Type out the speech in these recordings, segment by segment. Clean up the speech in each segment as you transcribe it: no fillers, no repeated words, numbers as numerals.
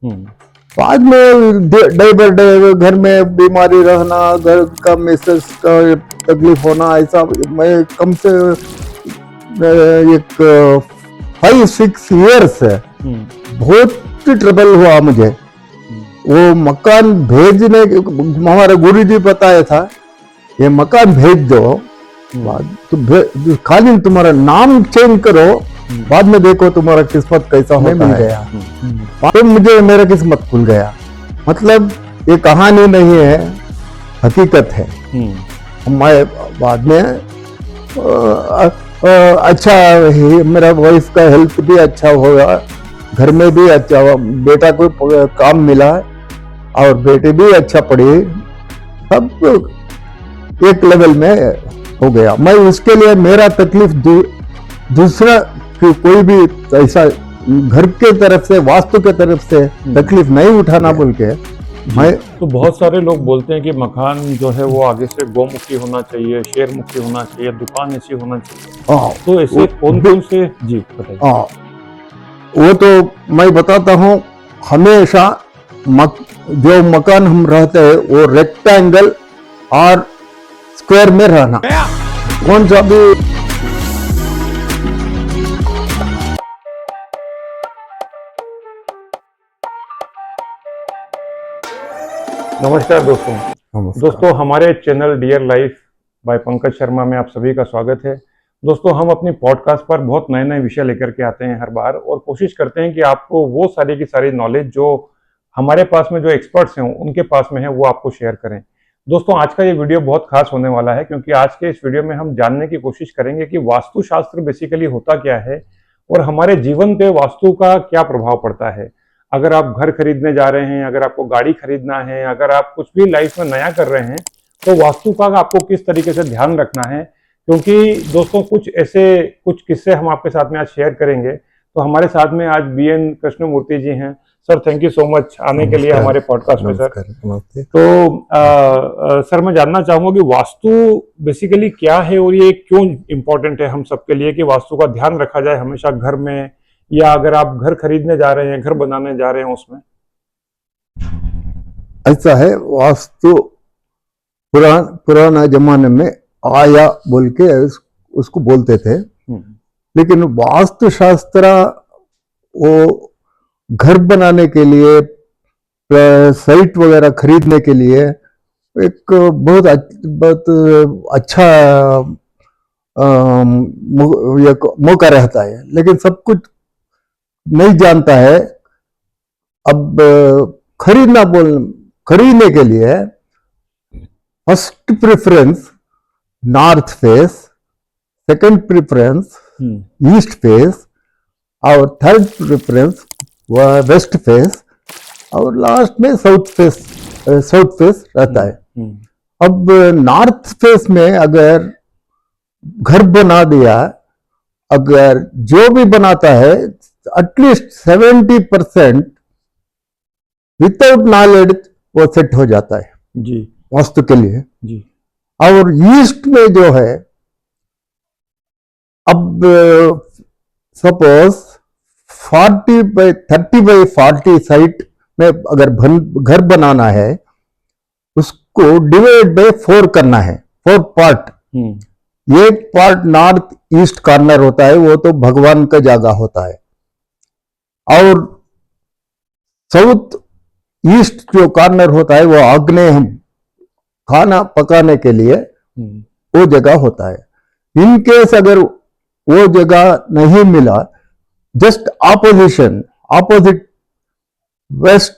बाद में day by day घर में बीमारी रहना, घर का मिसेस का तकलीफ होना, ऐसा मैं कम से एक 5-6 ईयर्स है बहुत ट्रबल हुआ मुझे। वो मकान भेजने, हमारे गुरुजी बताया था ये मकान भेज दो, तो खाली तुम्हारा नाम चेंज करो, बाद में देखो तुम्हारा किस्मत कैसा होता है। गया तो मुझे मेरा किस्मत खुल गया। मतलब ये कहानी नहीं है, हकीकत है। मैं बाद में अच्छा मेरा वाइफ का हेल्थ भी अच्छा होगा, घर में भी अच्छा, बेटा को काम मिला और बेटे भी अच्छा पढ़ी, सब एक लेवल में हो गया। मैं उसके लिए मेरा तकलीफ दूसरा कोई भी ऐसा घर के तरफ से, वास्तु के तरफ से तकलीफ नहीं उठाना बोल के मैं। तो बहुत सारे लोग बोलते हैं कि मकान जो है वो आगे से गोमुखी होना चाहिए, शेर मुखी होना चाहिए, दुकान ऐसी होना चाहिए। तो ऐसे कौन से जी बताइए। वो तो मैं बताता हूँ, हमेशा जो मकान हम रहते हैं वो रेक्टेंगल और स्क्वायर में रहना। कौन सा भी नमस्कार दोस्तों हमारे channel dear life by Pankaj Sharma में आप सभी का स्वागत है। दोस्तों हम अपनी पॉडकास्ट पर बहुत नए नए विषय लेकर के आते हैं हर बार, और कोशिश करते हैं कि आपको वो सारी की सारी नॉलेज जो हमारे पास में जो एक्सपर्ट्स हैं उनके पास में है वो आपको शेयर करें। दोस्तों आज का ये वीडियो बहुत खास होने वाला है, क्योंकि आज के इस वीडियो में हम जानने की कोशिश करेंगे कि वास्तुशास्त्र बेसिकली होता क्या है और हमारे जीवन पे वास्तु का क्या प्रभाव पड़ता है। अगर आप घर खरीदने जा रहे हैं, अगर आपको गाड़ी खरीदना है, अगर आप कुछ भी लाइफ में नया कर रहे हैं, तो वास्तु का आपको किस तरीके से ध्यान रखना है। क्योंकि दोस्तों कुछ किस्से हम आपके साथ में आज शेयर करेंगे। तो हमारे साथ में आज BN कृष्णमूर्ति जी हैं। Sir thank you so much आने के लिए हमारे पॉडकास्ट में। सर तो सर मैं जानना चाहूंगा कि वास्तु बेसिकली क्या है और ये क्यों इम्पोर्टेंट है हम सबके लिए, कि वास्तु का ध्यान रखा जाए हमेशा घर में, या अगर आप घर खरीदने जा रहे हैं, घर बनाने जा रहे हैं उसमें। ऐसा है, वास्तु पुराना जमाने में आया बोल के उसको बोलते थे, लेकिन वास्तुशास्त्र वो घर बनाने के लिए, साइट वगैरह खरीदने के लिए एक बहुत अच्छा मौका रहता है। लेकिन सब कुछ नहीं जानता है। अब खरीदने के लिए first preference north face, second preference east face, और थर्ड प्रेफरेंस वेस्ट फेस, और लास्ट में साउथ फेस रहता है। अब नॉर्थ फेस में अगर घर बना दिया, अगर जो भी बनाता है एटलीस्ट 70% विदाउट नॉलेज वो सेट हो जाता है जी वास्तु के लिए जी। और ईस्ट में जो है, अब सपोज 40/30/40 साइट में अगर घर बनाना है, उसको डिवाइड बाय 4 करना है, 4 पार्ट। एक पार्ट नॉर्थ ईस्ट कॉर्नर होता है, वो तो भगवान का जगह होता है, और साउथ ईस्ट जो कॉर्नर होता है वो आग्नेय खाना पकाने के लिए वो जगह होता है। इन केस अगर वो जगह नहीं मिला, जस्ट ऑपोजिट वेस्ट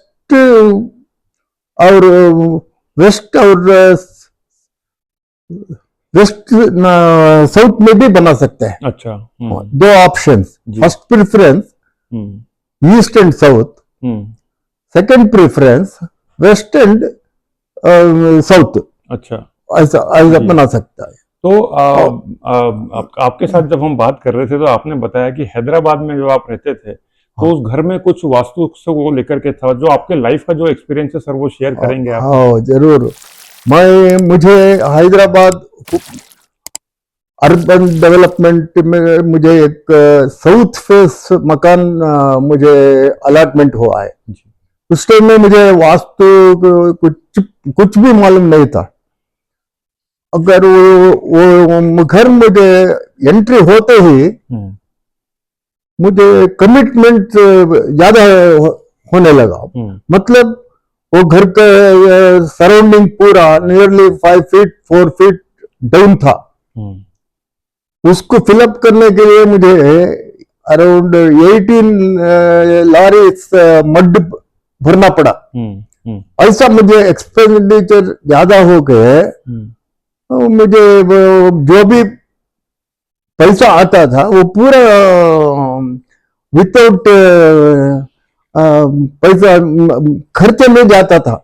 साउथ में भी बना सकते हैं। अच्छा। 2 options, first preference east and south, second preference west and south. अच्छा, ऐसा बना सकता है। तो आपके साथ जब हम बात कर रहे थे तो आपने बताया कि हैदराबाद में जो आप रहते थे, तो उस घर में कुछ वास्तु को लेकर के था, जो आपके लाइफ का जो एक्सपीरियंस है सर वो शेयर करेंगे आप? हाँ जरूर। मुझे हैदराबाद अर्बन डेवलपमेंट में मुझे एक साउथ फेस मकान मुझे अलॉटमेंट हुआ है। उस टाइम में मुझे वास्तु कुछ भी मालूम नहीं था। अगर वो घर मुझे एंट्री होते ही मुझे कमिटमेंट ज्यादा होने लगा। मतलब वो घर का सराउंडिंग पूरा नियरली 5 फीट 4 फीट डाउन था। उसको फिलअप करने के लिए मुझे अराउंड 18 लॉरी मड भरना पड़ा। ऐसा मुझे एक्सपेंडिचर ज्यादा हो गए। मुझे जो भी पैसा आता था वो पूरा विदाउट पैसा खर्चे में जाता था।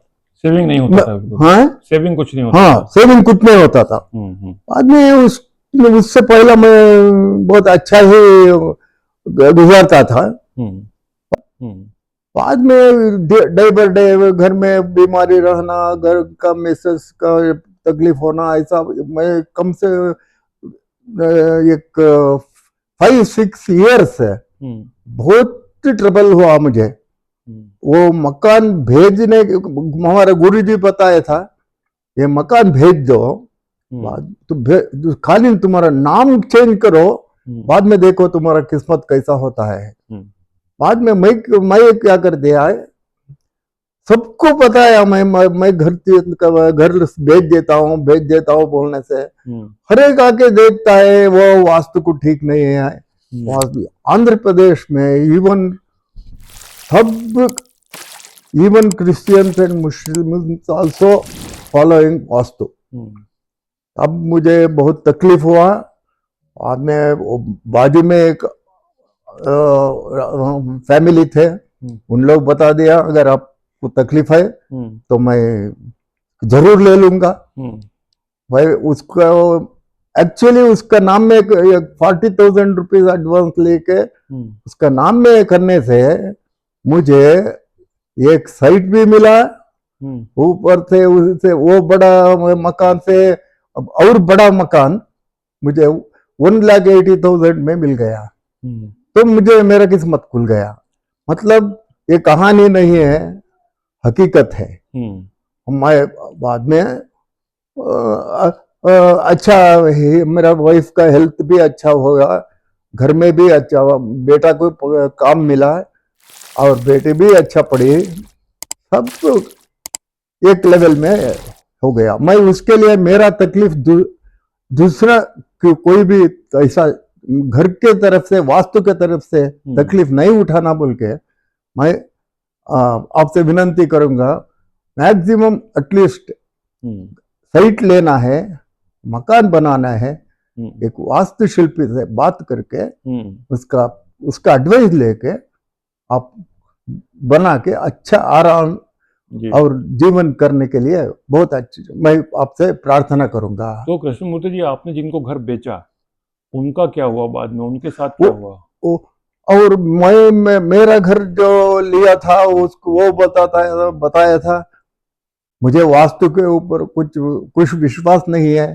सेविंग नहीं होता था। हाँ, सेविंग कुछ नहीं होता। हाँ, सेविंग कुछ नहीं होता था। बाद में उससे पहले मैं बहुत अच्छा ही गुजारता था। बाद में डे बाय डे घर में बीमारी रहना, घर का मिसेस का तकलीफ होना, ऐसा मैं कम से एक 5-6 ईयर्स है बहुत ट्रबल हुआ मुझे। वो मकान भेजने, हमारे गुरुजी बताया था ये मकान भेज दो, तो खाली तुम्हारा नाम चेंज करो, बाद में देखो तुम्हारा किस्मत कैसा होता है। बाद में मैं क्या कर दिया है, सबको बताया मैं घर भेज देता हूँ बोलने से हर एक आके देखता है वो वास्तु को ठीक नहीं है। आंध्र प्रदेश में even Christians and Muslims also following vastu. अब मुझे बहुत तकलीफ हुआ। बाद में बाजू में एक फैमिली थे, उन लोग बता दिया अगर आपको तकलीफ है तो मैं जरूर ले लूंगा। भाई उसका एक्चुअली उसका नाम में 40,000 रुपीज एडवांस लेके उसका नाम में करने से मुझे एक साइट भी मिला, ऊपर से उससे वो बड़ा मकान से और बड़ा मकान मुझे 1,80,000 में मिल गया। तो मुझे मेरा किस्मत खुल गया। मतलब ये कहानी नहीं है, हकीकत है। मैं बाद में अच्छा मेरा वाइफ का हेल्थ भी अच्छा होगा, घर में भी अच्छा, बेटा को काम मिला और बेटी भी अच्छा पढ़ी, सब तो एक लेवल में हो गया। मैं उसके लिए मेरा तकलीफ दूसरा कोई भी ऐसा घर के तरफ से वास्तु के तरफ से तकलीफ नहीं उठाना बोल के मैं आपसे विनती करूंगा, मैक्सिमम एटलीस्ट साइट लेना है, मकान बनाना है, एक वास्तुशिल्पी से बात करके उसका एडवाइस लेके आप बना के अच्छा आराम और जीवन करने के लिए बहुत अच्छी मैं आपसे प्रार्थना करूंगा। तो कृष्णमूर्ति जी, आपने जिनको घर बेचा उनका क्या हुआ बाद में, उनके साथ क्या हुआ? और मेरा घर जो लिया था उसको वो बताया था मुझे वास्तु के ऊपर कुछ विश्वास नहीं है।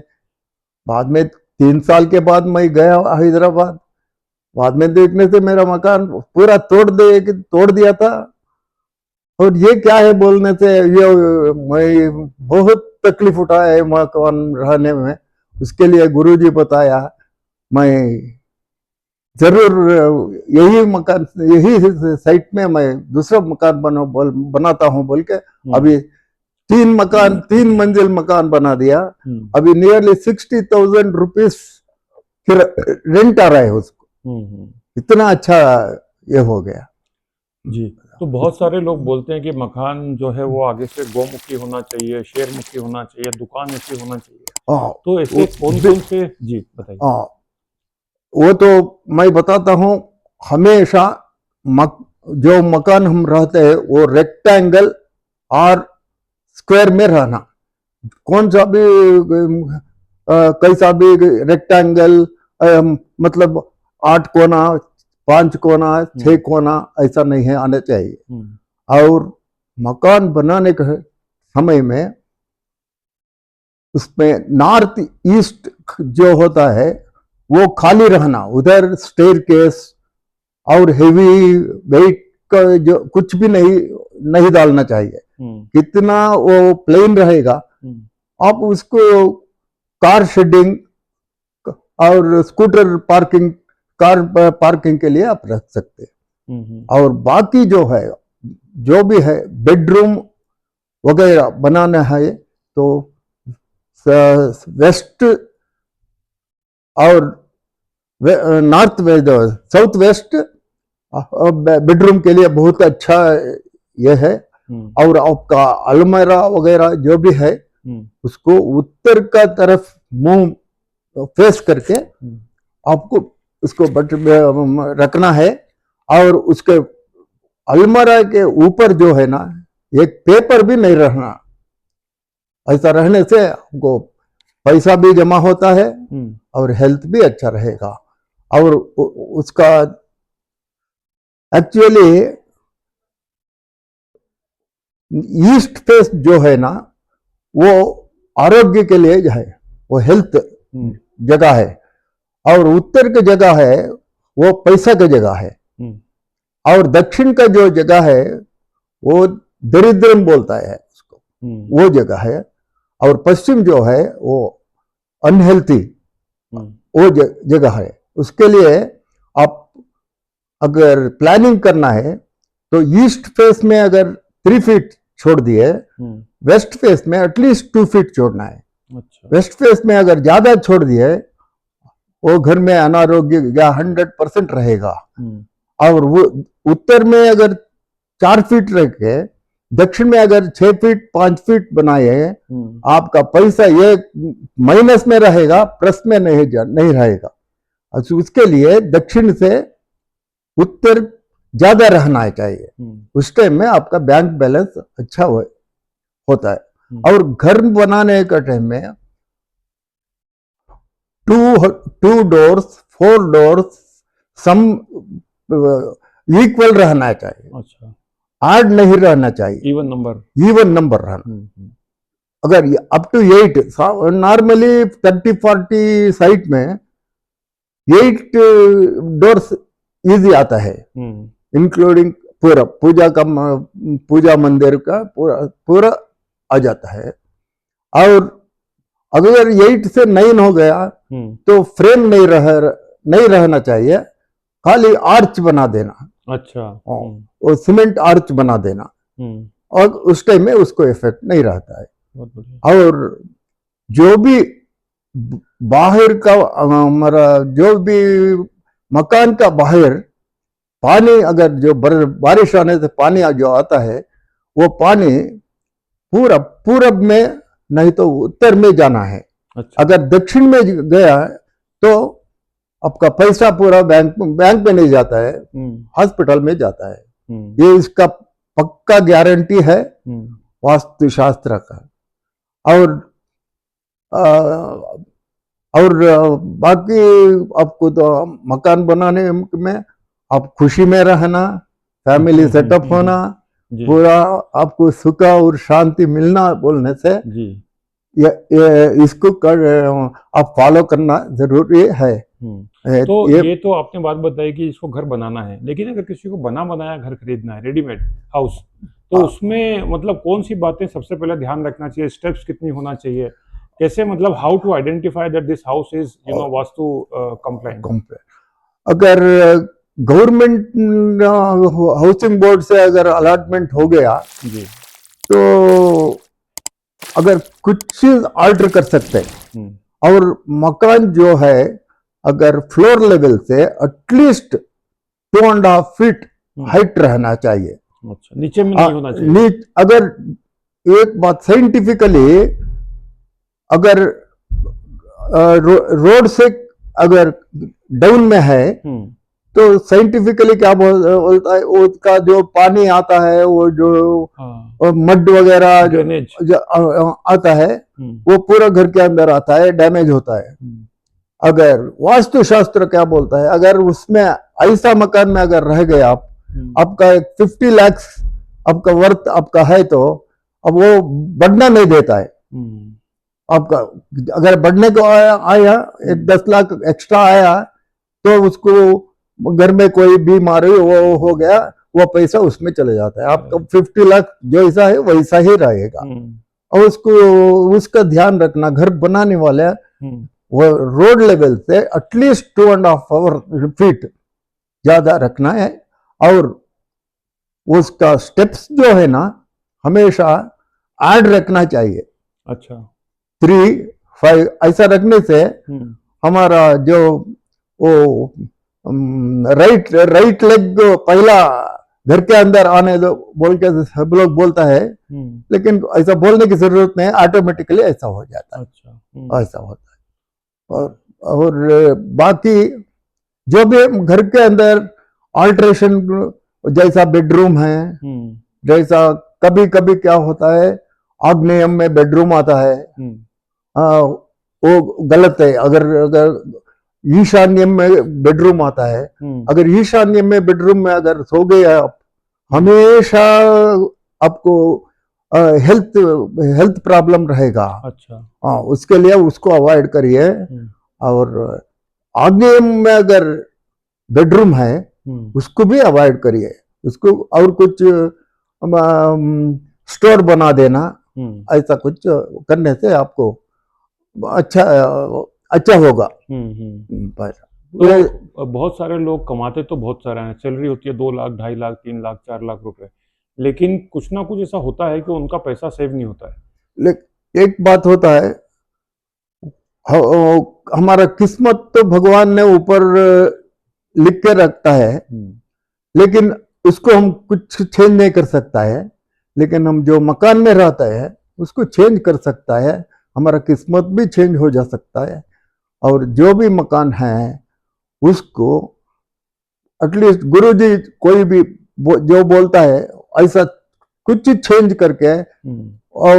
बाद में 3 साल के बाद मैं गया हैदराबाद, बाद में देखने से मेरा मकान पूरा तोड़ दिया था। और ये क्या है बोलने से ये मैं बहुत तकलीफ उठाया है मकान रहने में। उसके लिए गुरुजी बताया मैं जरूर यही साइट में मैं दूसरा मकान बनाता हूँ बोल के अभी 3 मंजिल मकान बना दिया। अभी नियरली 60,000 रुपीज रेंट आ रहा है उसको। इतना अच्छा ये हो गया जी। तो बहुत सारे लोग बोलते हैं कि मकान जो है वो आगे से गौमुखी होना चाहिए, शेरमुखी होना चाहिए, दुकान मुखी होना चाहिए। तो ऐसे कौन से, जी बताइए। वो तो मैं बताता हूँ, हमेशा जो मकान हम रहते हैं वो रेक्टेंगल और स्क्वायर में रहना। कौन सा भी कैसा भी रेक्टेंगल मतलब 8 कोना 5 कोना 6 कोना ऐसा नहीं है आना चाहिए। और मकान बनाने के समय में उसमें नॉर्थ ईस्ट जो होता है वो खाली रहना, उधर स्टेयरकेस और हेवी वेट का जो कुछ भी नहीं डालना चाहिए। कितना वो प्लेन रहेगा, आप उसको कार शेडिंग और स्कूटर पार्किंग, कार पार्किंग के लिए आप रख सकते हैं। और बाकी जो है, जो भी है, बेडरूम वगैरह बनाना है तो वेस्ट और north west, south west bedroom के लिए बहुत अच्छा ये है। और आपका अलमारा वगैरह जो भी है उसको उत्तर का तरफ मुंह फेस करके आपको उसको रखना है। और उसके अलमारा के ऊपर जो है ना, एक पेपर भी नहीं रहना। ऐसा रहने से आपको पैसा भी जमा होता है और हेल्थ भी अच्छा रहेगा। और उसका एक्चुअली ईस्ट फेस जो है ना, वो आरोग्य के लिए है, वो हेल्थ जगह है। और उत्तर की जगह है वो पैसा की जगह है। और दक्षिण का जो जगह है वो दरिद्रम बोलता है उसको, वो जगह है। और पश्चिम जो है वो अनहेल्थी वो जगह है। उसके लिए आप अगर प्लानिंग करना है तो ईस्ट फेस में अगर 3 फीट छोड़ दिए, वेस्ट फेस में एटलीस्ट 2 फीट छोड़ना है। अच्छा। वेस्ट फेस में अगर ज्यादा छोड़ दिए, वो घर में अनारोग्य या 100% रहेगा। और वो उत्तर में अगर 4 फीट रख के, दक्षिण में अगर 6 फीट 5 फीट बनाए, आपका पैसा ये माइनस में रहेगा, प्लस में नहीं रहेगा। उसके लिए दक्षिण से उत्तर ज्यादा रहना चाहिए। उस टाइम में आपका बैंक बैलेंस अच्छा होता है। और घर बनाने का टाइम में 2 डोर्स 4 डोर्स सम इक्वल रहना चाहिए। अच्छा, आड नहीं रहना चाहिए, इवन नंबर रहना। अगर अप टू 8, नॉर्मली 30-40 साइट में 8 डोर्स इजी आता है, इंक्लूडिंग पूरा पूजा मंदिर का पूरा आ जाता है। और अगर 8 से 9 हो गया तो फ्रेम नहीं रहना चाहिए, खाली आर्च बना देना। अच्छा। और सीमेंट आर्च बना देना, और उस टाइम में उसको इफेक्ट नहीं रहता है। और जो भी बाहर का हमारा जो भी मकान का बाहर पानी, अगर जो बारिश आने से पानी जो आता है, वो पानी पूरा पूरब में नहीं तो उत्तर में जाना है। अच्छा। अगर दक्षिण में गया तो आपका पैसा पूरा बैंक में नहीं जाता है, हॉस्पिटल में जाता है। ये इसका पक्का गारंटी है वास्तुशास्त्र का। और बाकी आपको तो मकान बनाने में आप खुशी में रहना, फैमिली सेटअप होना, पूरा आपको सुख और शांति मिलना बोलने से जी। इसको आप फॉलो करना जरूरी है। तो ये तो आपने बात बताई कि इसको घर बनाना है, लेकिन अगर किसी को बना बनाया घर खरीदना है, रेडीमेड हाउस, तो उसमें मतलब कौन सी बातें सबसे पहले ध्यान रखना चाहिए, स्टेप्स कितनी होना चाहिए, कैसे मतलब how to identify that this house is vastu compliant? अगर गवर्नमेंट हाउसिंग बोर्ड से अगर अलॉटमेंट हो गया जी, तो अगर कुछ चीज ऑल्टर कर सकते हैं। और मकान जो है अगर फ्लोर लेवल से एटलीस्ट 2.5 फीट हाइट रहना चाहिए। अच्छा, नीचे में नहीं होना चाहिए। अगर एक बात साइंटिफिकली, अगर रोड से अगर डाउन में है तो साइंटिफिकली क्या बोलता है, उसका जो पानी आता है, वो जो मड वगैरह आता है, वो पूरा घर के अंदर आता है, डैमेज होता है। अगर वास्तुशास्त्र क्या बोलता है, अगर उसमें ऐसा मकान में अगर रह गए आप, आपका 50 लाख आपका वर्थ आपका है, तो अब वो बढ़ना नहीं देता है। आपका अगर बढ़ने को आया 10 लाख एक्स्ट्रा आया, तो उसको घर में कोई बीमारी वो हो गया, वो पैसा उसमें चले जाता है। आपका 50 लाख जैसा है वैसा ही रहेगा। और उसको उसका ध्यान रखना, घर बनाने वाले वो रोड लेवल से एटलीस्ट 2.5 फीट ज्यादा रखना है। और उसका स्टेप्स जो है ना हमेशा ऐड रखना चाहिए। अच्छा, 3, 5 ऐसा रखने से हमारा जो वो राइट लेग पहला घर के अंदर आने दो बोल के सब लोग बोलता है, लेकिन ऐसा बोलने की जरूरत नहीं, ऑटोमेटिकली ऐसा हो जाता है। अच्छा, ऐसा होता है। और बाकी जो भी घर के अंदर ऑल्ट्रेशन, जैसा बेडरूम है, जैसा कभी कभी क्या होता है आग्नेयम में बेडरूम आता है, वो गलत है। अगर अगर ईशान्य में बेडरूम आता है, अगर ईशान्य में बेडरूम में अगर सो गए आप, हमेशा आपको हेल्थ प्रॉब्लम रहेगा। अच्छा, उसके लिए उसको अवॉइड करिए। और आग्नेय में अगर बेडरूम है उसको भी अवॉइड करिए। उसको और कुछ स्टोर बना देना, ऐसा कुछ करने से आपको अच्छा होगा। तो बहुत सारे लोग कमाते तो बहुत सारे हैं, सैलरी होती है 2 लाख, 2.5 लाख, 3 लाख, 4 लाख रुपए, लेकिन कुछ ना कुछ ऐसा होता है कि उनका पैसा सेव नहीं होता है। लेकिन एक बात होता है, हमारा किस्मत तो भगवान ने ऊपर लिख के रखता है, लेकिन उसको हम कुछ चेंज नहीं कर सकता है। लेकिन हम जो मकान में रहता है उसको चेंज कर सकता है, हमारा किस्मत भी चेंज हो जा सकता है। और जो भी मकान है उसको एटलीस्ट गुरुजी कोई भी जो बोलता है ऐसा कुछ चेंज करके और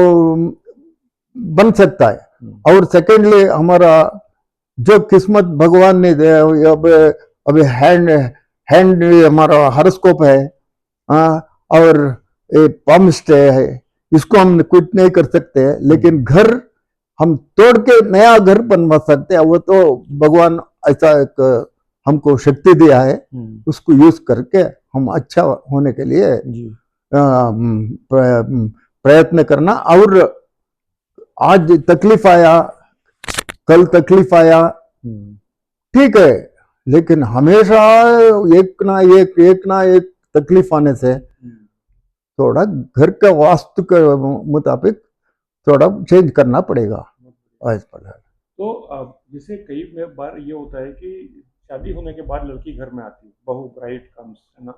बन सकता है। और सेकेंडली हमारा जो किस्मत भगवान ने दिया, अभी हैंड हमारा हॉरोस्कोप है, और पम्प स्टे है, इसको हम कुछ नहीं कर सकते। लेकिन घर हम तोड़ के नया घर बनवा सकते हैं। वो तो भगवान ऐसा एक हमको शक्ति दिया है, उसको यूज करके हम अच्छा होने के लिए प्रयत्न करना। और आज तकलीफ आया, कल तकलीफ आया, ठीक है, लेकिन हमेशा एक ना एक तकलीफ आने से थोड़ा घर का वास्तु के मुताबिक थोड़ा चेंज करना पड़ेगा। तो जैसे कई बार ये होता है कि शादी होने के बाद लड़की घर में आती है, बहू ब्राइड कम्स, है ना,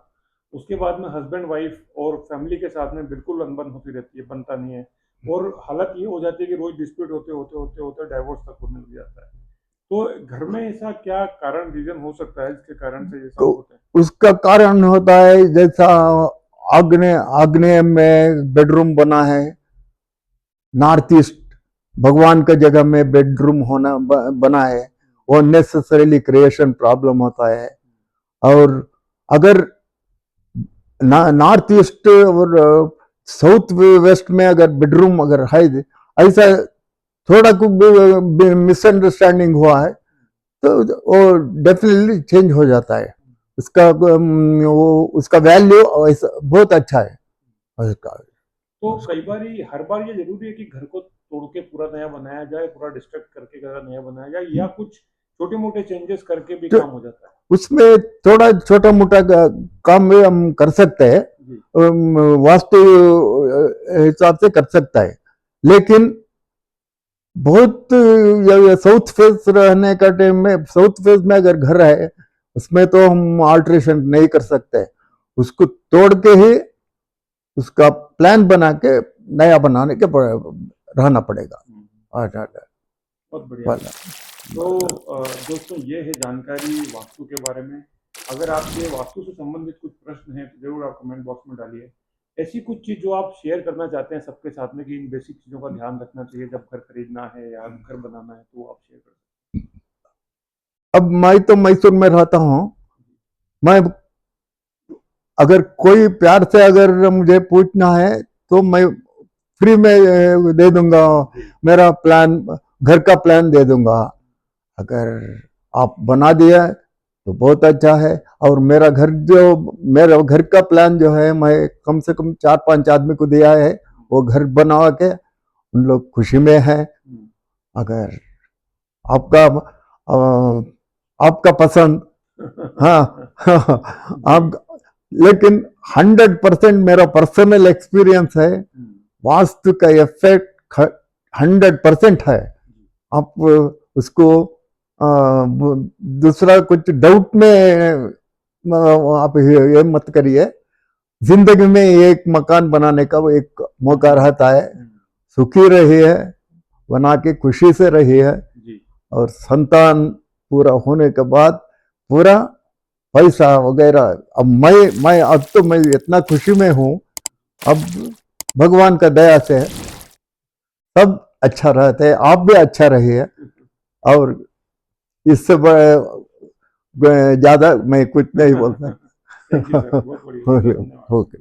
उसके बाद में हस्बैंड वाइफ और फैमिली के साथ में बिल्कुल अनबन होती रहती है, बनता नहीं है, और हालत ये हो जाती है कि रोज डिस्प्यूट होते डाइवोर्स तक होने लग जाता है। तो घर में ऐसा क्या कारण, रीजन हो सकता है जिसके कारण से ऐसा होता है? उसका कारण होता है जैसा आग्नेय में बेडरूम बना है, नॉर्थ ईस्ट भगवान का जगह में बेडरूम होना बना है, वो नेसेसरीली क्रिएशन प्रॉब्लम होता है। और अगर नॉर्थ ईस्ट और साउथ वेस्ट में अगर बेडरूम अगर है, ऐसा थोड़ा कुछ मिसअंडरस्टैंडिंग हुआ है तो वो डेफिनेटली चेंज हो जाता है। उसका वैल्यू बहुत अच्छा है उसका। तो कई बार हर बार ये जरूरी है कि घर को तोड़ के पूरा नया बनाया जाए, पूरा डिस्ट्रक्ट करके घर नया बनाया जाए, या कुछ छोटे मोटे चेंजेस करके भी काम हो जाता है? उसमें थोड़ा छोटा मोटा काम भी हम कर सकते हैं, वास्तु हिसाब से कर सकता है। लेकिन बहुत साउथ फेस रहने का टाइम में, साउथ फेस में अगर घर है उसमें तो हम अल्ट्रेशन नहीं कर सकते, उसको तोड़ के ही उसका प्लान बना के नया बनाने के रहना पड़ेगा। बहुत बढ़िया। तो दोस्तों, ये है जानकारी वास्तु के बारे में। अगर आपके वास्तु से संबंधित कुछ प्रश्न हैं तो जरूर आप कमेंट बॉक्स में डालिए। ऐसी कुछ चीज जो आप शेयर करना चाहते हैं सबके साथ में कि इन बेसिक चीजों का ध्यान रखना चाहिए जब घर खरीदना है या घर बनाना है, तो आप शेयर कर सकते हैं। अब मैं तो मैसूर में रहता हूँ, मैं अगर कोई प्यार से अगर मुझे पूछना है तो मैं फ्री में दे दूंगा, मेरा प्लान, घर का प्लान दे दूंगा। अगर आप बना दिया तो बहुत अच्छा है। और मेरा घर का प्लान जो है, मैं कम से कम 4-5 आदमी को दिया है, वो घर बना के उन लोग खुशी में है। अगर आपका आपका पसंद, हाँ आप, लेकिन 100% मेरा पर्सनल एक्सपीरियंस है, वास्तु का इफेक्ट 100% है। आप उसको दूसरा कुछ डाउट में आप ये मत करिए। जिंदगी में एक मकान बनाने का वो एक मौका रहता है, सुखी रही है, बना के खुशी से रही है। और संतान पूरा होने के बाद पूरा पैसा वगैरह, अब मैं इतना खुशी में हूँ, अब भगवान का दया से सब अच्छा रहता है। आप भी अच्छा रहिए, और इससे ज्यादा मैं कुछ नहीं बोलता। थैंक यू सर, बहुत बढ़िया। ओके।